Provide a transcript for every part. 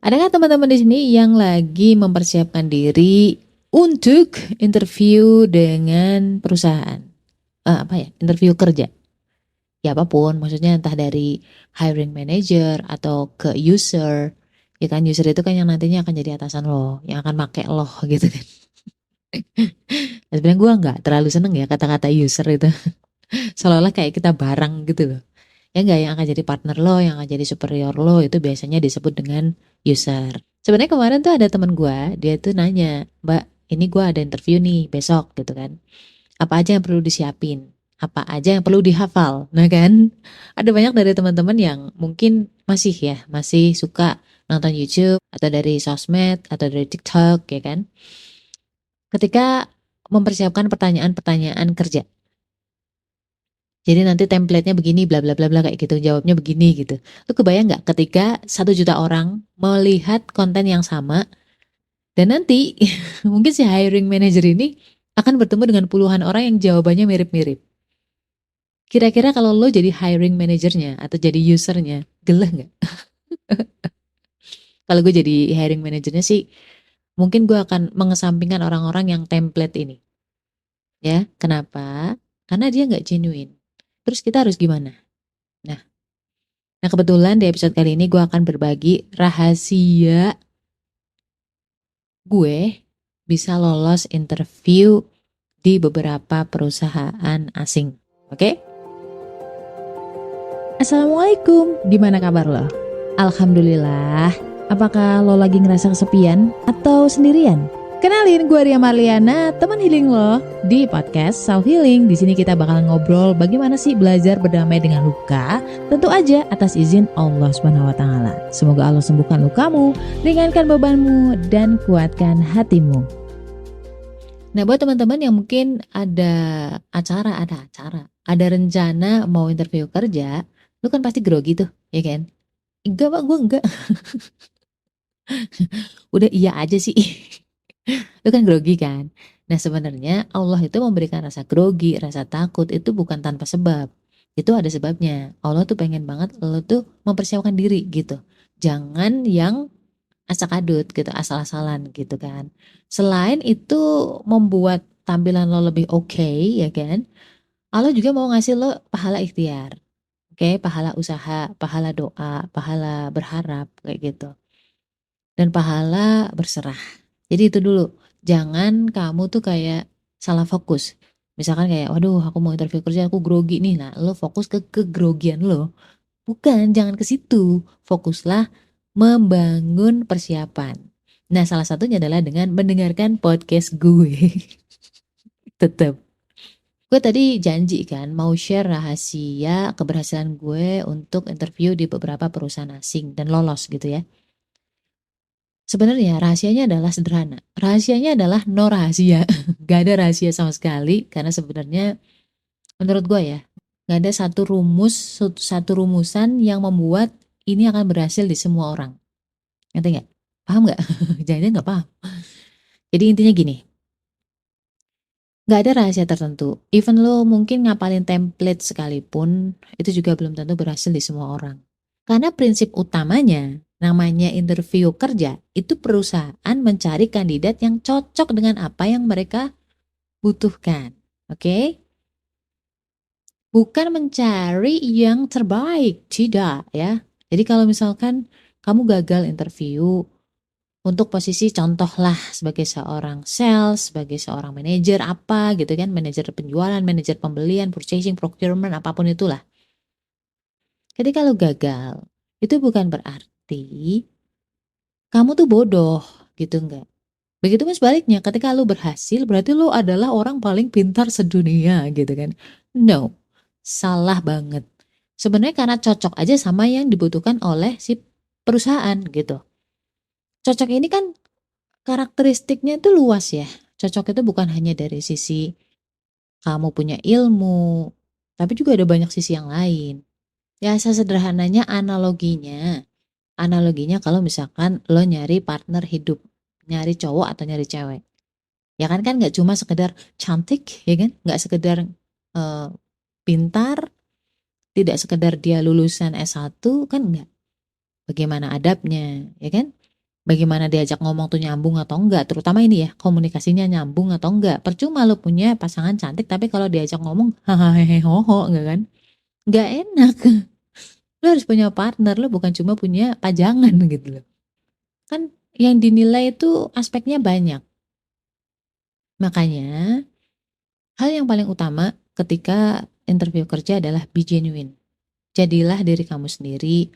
Adakah teman-teman di sini yang lagi mempersiapkan diri untuk interview dengan perusahaan? Interview kerja. Ya apapun, maksudnya entah dari hiring manager atau ke user. Ya kan, user itu kan yang nantinya akan jadi atasan lo, yang akan make lo gitu kan. Dan sebenarnya gue nggak terlalu seneng ya kata-kata user itu. Seolah-olah kayak kita barang gitu loh. Ya enggak, yang akan jadi partner lo, yang akan jadi superior lo itu biasanya disebut dengan user. Sebenarnya kemarin tuh ada teman gue, dia tuh nanya, Mbak, ini gue ada interview nih besok gitu kan. Apa aja yang perlu disiapin? Apa aja yang perlu dihafal? Nah kan, ada banyak dari teman-teman yang mungkin masih suka nonton YouTube atau dari sosmed atau dari TikTok ya kan. Ketika mempersiapkan pertanyaan-pertanyaan kerja. Jadi nanti template-nya begini bla bla bla bla kayak gitu, jawabnya begini gitu. Lu kebayang nggak ketika 1 juta orang melihat konten yang sama dan nanti mungkin si hiring manager ini akan bertemu dengan puluhan orang yang jawabannya mirip-mirip. Kira-kira kalau lo jadi hiring manajernya atau jadi usernya, geleh nggak? Kalau gue jadi hiring manajernya sih, mungkin gue akan mengesampingkan orang-orang yang template ini. Ya, kenapa? Karena dia nggak genuine. Terus kita harus gimana? Nah, Nah kebetulan di episode kali ini gue akan berbagi rahasia gue bisa lolos interview di beberapa perusahaan asing. Oke? Assalamualaikum, gimana kabar lo? Alhamdulillah. Apakah lo lagi ngerasa kesepian atau sendirian? Kenalin, gue Ria Marliana, teman healing lo di podcast Self Healing. Di sini kita bakal ngobrol bagaimana sih belajar berdamai dengan luka, tentu aja atas izin Allah Subhanahu wa taala. Semoga Allah sembuhkan lukamu, ringankan bebanmu dan kuatkan hatimu. Nah, buat teman-teman yang mungkin ada ada rencana mau interview kerja, lu kan pasti grogi tuh, ya kan? Enggak, Pak, gue enggak. Udah iya aja sih. Itu kan grogi kan. Nah sebenarnya Allah itu memberikan rasa grogi, rasa takut itu bukan tanpa sebab. Itu ada sebabnya. Allah tuh pengen banget lo tuh mempersiapkan diri gitu. Jangan yang asal-adut gitu, asal-asalan gitu kan. Selain itu membuat tampilan lo lebih oke, ya kan. Allah juga mau ngasih lo pahala ikhtiar. Oke, pahala usaha, pahala doa, pahala berharap kayak gitu. Dan pahala berserah. Jadi itu dulu, jangan kamu tuh kayak salah fokus. Misalkan kayak, waduh aku mau interview kerja, aku grogi nih. Nah, lo fokus ke kegrogian lo. Bukan, jangan ke situ. Fokuslah membangun persiapan. Nah, salah satunya adalah dengan mendengarkan podcast gue. Tetap. Gue tadi janji kan mau share rahasia keberhasilan gue untuk interview di beberapa perusahaan asing dan lolos gitu ya. Sebenarnya rahasianya adalah sederhana. Rahasianya adalah no rahasia. Gak ada rahasia sama sekali karena sebenarnya menurut gue ya, gak ada satu rumusan yang membuat ini akan berhasil di semua orang. Ngerti nggak? Paham nggak? Jangan-jangan nggak paham. Jadi intinya gini, gak ada rahasia tertentu. Even lo mungkin ngapalin template sekalipun, itu juga belum tentu berhasil di semua orang. Karena prinsip utamanya, namanya interview kerja, itu perusahaan mencari kandidat yang cocok dengan apa yang mereka butuhkan. Oke? Bukan mencari yang terbaik, tidak ya. Jadi kalau misalkan kamu gagal interview untuk posisi contohlah sebagai seorang sales, sebagai seorang manajer apa gitu kan, manajer penjualan, manajer pembelian, purchasing, procurement, apapun itulah. Ketika lo gagal, itu bukan berarti kamu tuh bodoh gitu enggak. Begitu pun sebaliknya, ketika lo berhasil berarti lo adalah orang paling pintar sedunia gitu kan. No, salah banget. Sebenarnya karena cocok aja sama yang dibutuhkan oleh si perusahaan gitu. Cocok ini kan karakteristiknya itu luas ya. Cocok itu bukan hanya dari sisi kamu punya ilmu, tapi juga ada banyak sisi yang lain. Ya sesederhananya analoginya. Analoginya kalau misalkan lo nyari partner hidup, nyari cowok atau nyari cewek. Ya kan nggak cuma sekedar cantik, ya kan? Nggak sekedar eh, pintar, tidak sekedar dia lulusan S1 kan enggak. Bagaimana adabnya, ya kan? bagaimana diajak ngomong tuh nyambung atau enggak, terutama ini ya, komunikasinya nyambung atau enggak. Percuma lo punya pasangan cantik tapi kalau diajak ngomong hahaha hoho, enggak kan? Enggak enak. Lo harus punya partner, lo bukan cuma punya pajangan gitu loh. Kan yang dinilai itu aspeknya banyak. Makanya hal yang paling utama ketika interview kerja adalah be genuine. Jadilah diri kamu sendiri,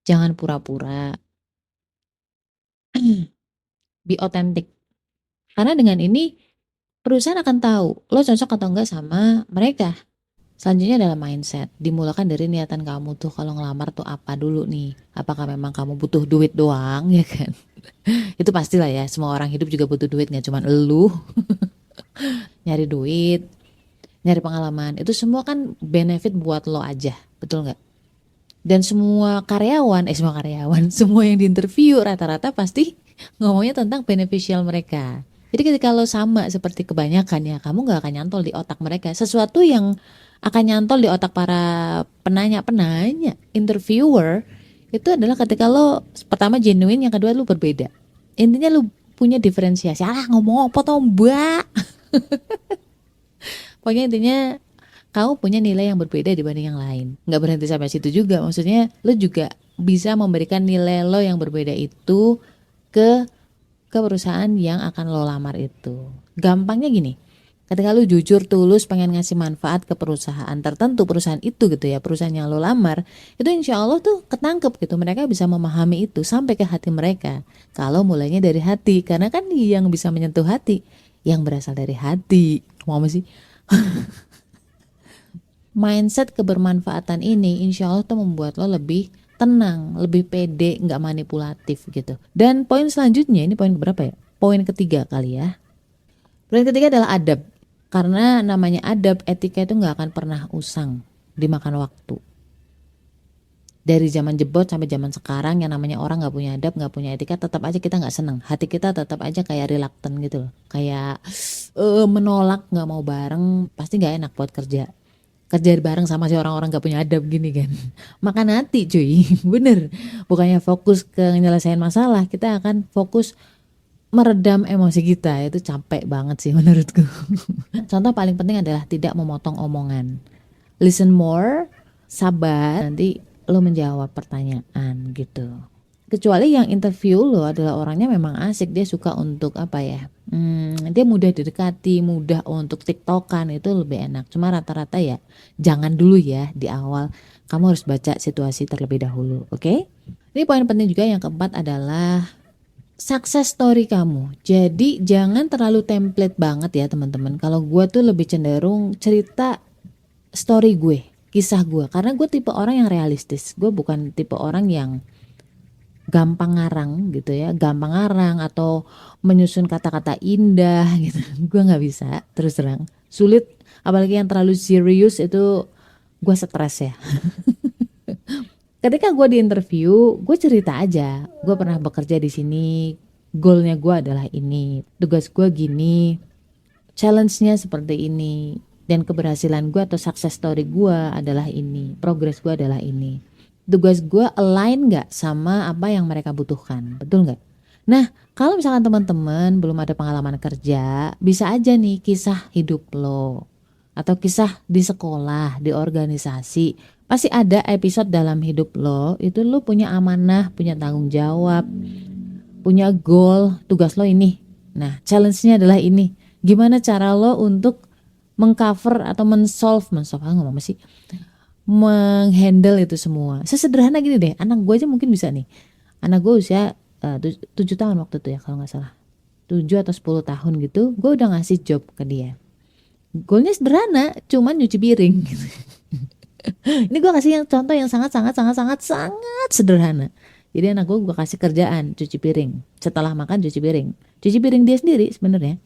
jangan pura-pura. Be authentic. Karena dengan ini perusahaan akan tahu lo cocok atau enggak sama mereka. Selanjutnya adalah mindset. Dimulakan dari niatan kamu tuh kalau ngelamar tuh apa dulu nih. Apakah memang kamu butuh duit doang ya kan? Itu pastilah ya, semua orang hidup juga butuh duit, gak cuma elu. Nyari duit, nyari pengalaman, itu semua kan benefit buat lo aja, betul nggak? Dan semua karyawan, semua yang diinterview rata-rata pasti ngomongnya tentang beneficial mereka. Jadi ketika lo sama seperti kebanyakan ya, kamu nggak akan nyantol di otak mereka. Sesuatu yang akan nyantol di otak para penanya-penanya, interviewer, itu adalah ketika lo pertama genuine, yang kedua lo berbeda. Intinya lo punya diferensiasi. Ngomong apa toh mbak? Pokoknya intinya kamu punya nilai yang berbeda dibanding yang lain. Nggak berhenti sampai situ juga. Maksudnya lo juga bisa memberikan nilai lo yang berbeda itu ke perusahaan yang akan lo lamar itu. Gampangnya gini, ketika lo jujur tulus pengen ngasih manfaat ke perusahaan tertentu, perusahaan itu gitu ya, perusahaan yang lo lamar, itu insya Allah tuh ketangkep gitu. Mereka bisa memahami itu sampai ke hati mereka. Kalau mulainya dari hati, karena kan yang bisa menyentuh hati yang berasal dari hati. Mau apa sih? Mindset kebermanfaatan ini insya Allah tuh membuat lo lebih tenang, lebih pede, nggak manipulatif gitu. Dan poin selanjutnya, ini poin berapa ya? Poin ketiga kali ya. Poin ketiga adalah adab. Karena namanya adab, etika itu nggak akan pernah usang dimakan waktu. Dari zaman jebot sampai zaman sekarang, yang namanya orang nggak punya adab, nggak punya etika, tetap aja kita nggak seneng. Hati kita tetap aja kayak reluctant gitu loh. Kayak menolak, nggak mau bareng, pasti nggak enak buat kerja bareng sama si orang-orang gak punya adab gini kan. Makan hati cuy. Bener, bukannya fokus ke nyelesain masalah, kita akan fokus meredam emosi kita. Itu capek banget sih menurutku. Contoh paling penting adalah tidak memotong omongan. Listen more, sabar, nanti lo menjawab pertanyaan gitu. Kecuali yang interview lo adalah orangnya memang asik, dia suka untuk apa ya, dia mudah didekati, mudah untuk tiktokan, itu lebih enak. Cuma rata-rata ya jangan dulu ya di awal, kamu harus baca situasi terlebih dahulu, oke? Ini poin penting juga yang keempat adalah success story kamu. Jadi jangan terlalu template banget ya teman-teman. Kalau gue tuh lebih cenderung cerita story gue, kisah gue, karena gue tipe orang yang realistis. Gue bukan tipe orang yang gampang ngarang gitu ya, gampang ngarang atau menyusun kata-kata indah gitu. Gue nggak bisa, terus terang sulit, apalagi yang terlalu serius itu gue stres ya. Ketika gue di interview, gue cerita aja, gue pernah bekerja di sini, goalnya gue adalah ini, tugas gue gini, challenge-nya seperti ini, dan keberhasilan gue atau success story gue adalah ini, progress gue adalah ini. Tugas gue align gak sama apa yang mereka butuhkan, betul gak? Nah, kalau misalkan teman-teman belum ada pengalaman kerja, bisa aja nih kisah hidup lo, atau kisah di sekolah, di organisasi. Pasti ada episode dalam hidup lo, itu lo punya amanah, punya tanggung jawab, punya goal, tugas lo ini. Nah, challenge-nya adalah ini. Gimana cara lo untuk mengcover atau ngomong apa sih? Menghandle itu semua. Sesederhana gini deh, anak gue aja mungkin bisa nih. Anak gue usia 7 tahun waktu itu ya kalau gak salah, 7 atau 10 tahun gitu. Gue udah ngasih job ke dia. Goalnya sederhana, cuman nyuci piring. Ini gue kasih yang contoh yang sangat sederhana. Jadi anak gue kasih kerjaan cuci piring. Setelah makan cuci piring dia sendiri sebenarnya.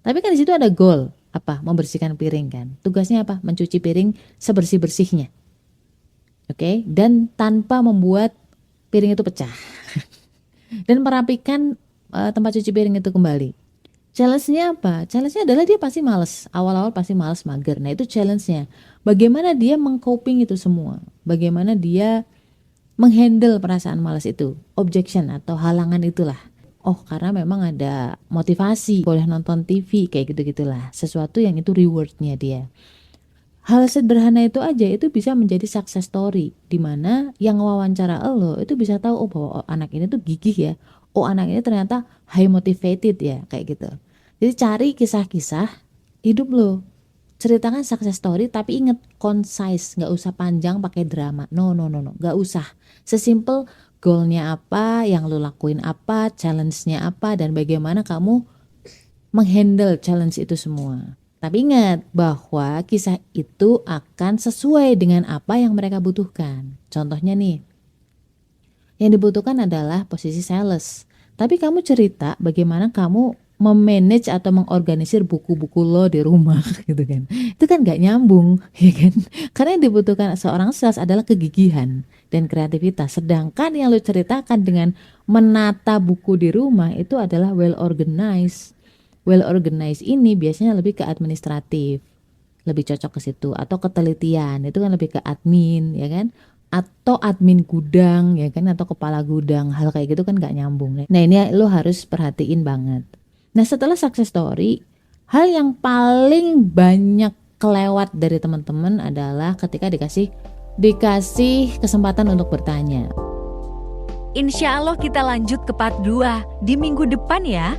Tapi kan di situ ada goal, apa? Membersihkan piring kan. Tugasnya apa? Mencuci piring sebersih-bersihnya. Oke, dan tanpa membuat piring itu pecah. Dan merapikan tempat cuci piring itu kembali. Challenge-nya apa? Challenge-nya adalah dia pasti males. Awal-awal pasti males, mager. Nah, itu challenge-nya. Bagaimana dia meng-coping itu semua? Bagaimana dia menghandle perasaan malas itu, objection atau halangan itulah. Oh, karena memang ada motivasi, boleh nonton TV kayak gitu-gitulah. Sesuatu yang itu rewardnya dia. Hal sederhana itu aja itu bisa menjadi success story, dimana yang wawancara lo itu bisa tahu, oh bahwa anak ini tuh gigih ya, oh anak ini ternyata high motivated ya, kayak gitu. Jadi cari kisah-kisah hidup lo, ceritakan success story, tapi inget concise, nggak usah panjang pakai drama, no, nggak usah. Sesimpel goalnya apa, yang lo lakuin apa, challenge-nya apa, dan bagaimana kamu menghandle challenge itu semua. Tapi ingat bahwa kisah itu akan sesuai dengan apa yang mereka butuhkan. Contohnya nih, yang dibutuhkan adalah posisi sales. Tapi kamu cerita bagaimana kamu memanage atau mengorganisir buku-buku lo di rumah gitu kan. Itu kan gak nyambung, ya kan? Karena yang dibutuhkan seorang sales adalah kegigihan dan kreativitas. Sedangkan yang lo ceritakan dengan menata buku di rumah itu adalah well organized. Well organized ini biasanya lebih ke administratif, lebih cocok ke situ, atau ketelitian itu kan lebih ke admin, ya kan, atau admin gudang, ya kan, atau kepala gudang. Hal kayak gitu kan gak nyambung. Nah ini lo harus perhatiin banget. Nah setelah success story, hal yang paling banyak kelewat dari teman-teman adalah ketika dikasih kesempatan untuk bertanya. Insya Allah kita lanjut ke part 2 di minggu depan ya.